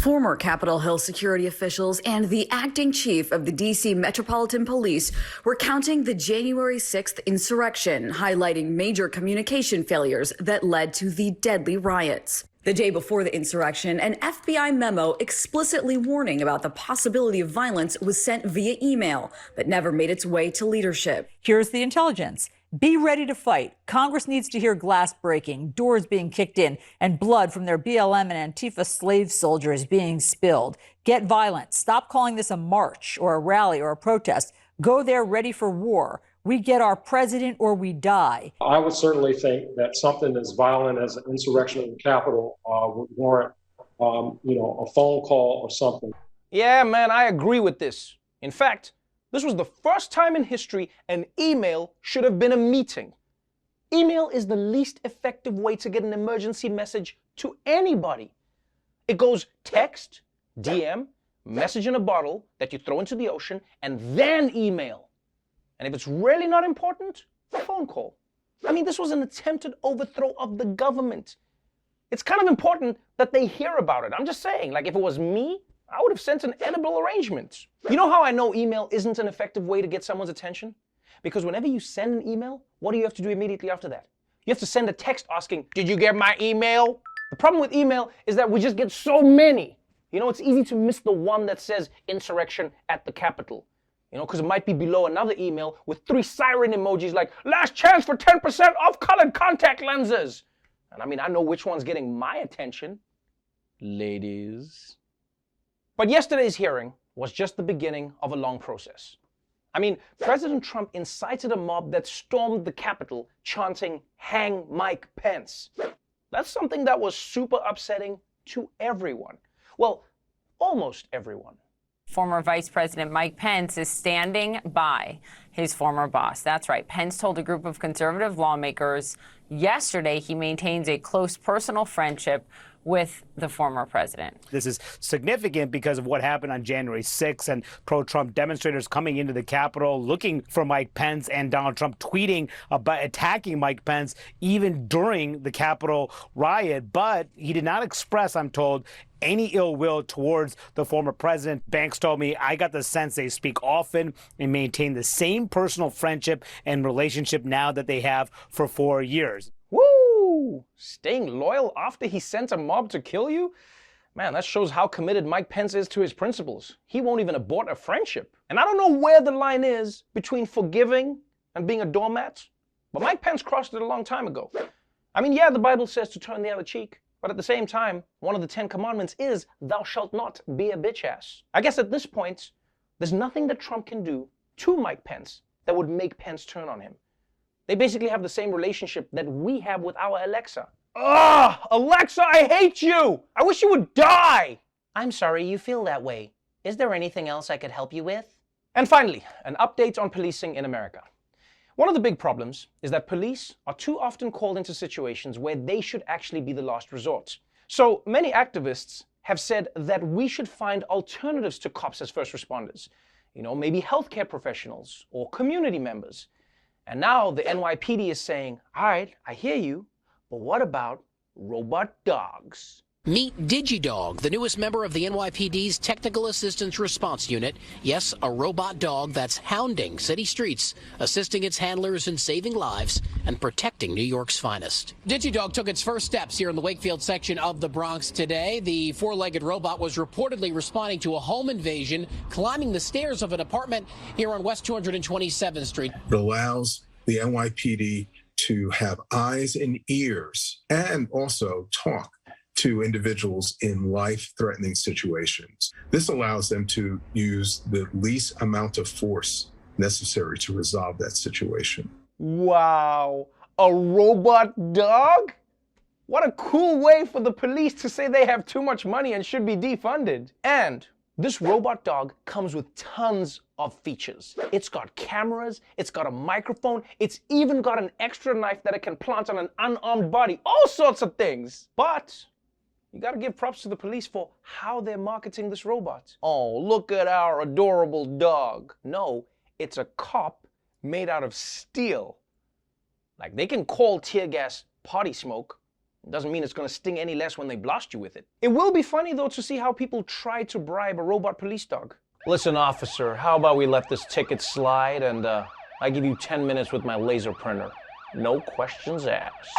Former Capitol Hill security officials and the acting chief of the D.C. Metropolitan Police were counting the January 6th insurrection, highlighting major communication failures that led to the deadly riots. The day before the insurrection, an FBI memo explicitly warning about the possibility of violence was sent via email, but never made its way to leadership. Here's the intelligence. Be ready to fight. Congress needs to hear glass breaking, doors being kicked in, and blood from their BLM and Antifa slave soldiers being spilled. Get violent. Stop calling this a march or a rally or a protest. Go there ready for war. We get our president or we die. I would certainly think that something as violent as an insurrection in the Capitol would warrant, a phone call or something. Yeah, man, I agree with this. In fact, this was the first time in history an email should have been a meeting. Email is the least effective way to get an emergency message to anybody. It goes text, DM, message in a bottle that you throw into the ocean, and then email. And if it's really not important, a phone call. I mean, this was an attempted overthrow of the government. It's kind of important that they hear about it. I'm just saying, like, if it was me, I would have sent an edible arrangement. You know how I know email isn't an effective way to get someone's attention? Because whenever you send an email, what do you have to do immediately after that? You have to send a text asking, did you get my email? The problem with email is that we just get so many. You know, it's easy to miss the one that says insurrection at the Capitol. You know, because it might be below another email with 3 siren emojis like, last chance for 10% off colored contact lenses. And I mean, I know which one's getting my attention. Ladies. But yesterday's hearing was just the beginning of a long process. I mean, President Trump incited a mob that stormed the Capitol chanting, "Hang Mike Pence." That's something that was super upsetting to everyone. Well, almost everyone. Former Vice President Mike Pence is standing by his former boss. That's right. Pence told a group of conservative lawmakers yesterday he maintains a close personal friendship with the former president. This is significant because of what happened on January 6th and pro-Trump demonstrators coming into the Capitol looking for Mike Pence and Donald Trump tweeting about attacking Mike Pence even during the Capitol riot. But he did not express, I'm told, any ill will towards the former president. Banks told me, I got the sense they speak often and maintain the same personal friendship and relationship now that they have for 4 years. Woo! Staying loyal after he sent a mob to kill you? Man, that shows how committed Mike Pence is to his principles. He won't even abort a friendship. And I don't know where the line is between forgiving and being a doormat, but Mike Pence crossed it a long time ago. I mean, yeah, the Bible says to turn the other cheek, but at the same time, one of the 10 commandments is, thou shalt not be a bitch ass. I guess at this point, there's nothing that Trump can do to Mike Pence that would make Pence turn on him. They basically have the same relationship that we have with our Alexa. Ugh! Alexa, I hate you! I wish you would die! I'm sorry you feel that way. Is there anything else I could help you with? And finally, an update on policing in America. One of the big problems is that police are too often called into situations where they should actually be the last resort. So many activists have said that we should find alternatives to cops as first responders. You know, maybe healthcare professionals or community members. And now the NYPD is saying, all right, I hear you, but what about robot dogs? Meet DigiDog, the newest member of the NYPD's Technical Assistance Response Unit. Yes, a robot dog that's hounding city streets, assisting its handlers in saving lives and protecting New York's finest. DigiDog took its first steps here in the Wakefield section of the Bronx today. The 4-legged robot was reportedly responding to a home invasion, climbing the stairs of an apartment here on West 227th Street. It allows the NYPD to have eyes and ears and also talk to individuals in life-threatening situations. This allows them to use the least amount of force necessary to resolve that situation. Wow, a robot dog? What a cool way for the police to say they have too much money and should be defunded. And this robot dog comes with tons of features. It's got cameras, it's got a microphone, it's even got an extra knife that it can plant on an unarmed body, all sorts of things. But you gotta give props to the police for how they're marketing this robot. Oh, look at our adorable dog. No, it's a cop made out of steel. Like, they can call tear gas potty smoke. It doesn't mean it's going to sting any less when they blast you with it. It will be funny, though, to see how people try to bribe a robot police dog. Listen, officer, how about we let this ticket slide and I give you 10 minutes with my laser printer. No questions asked.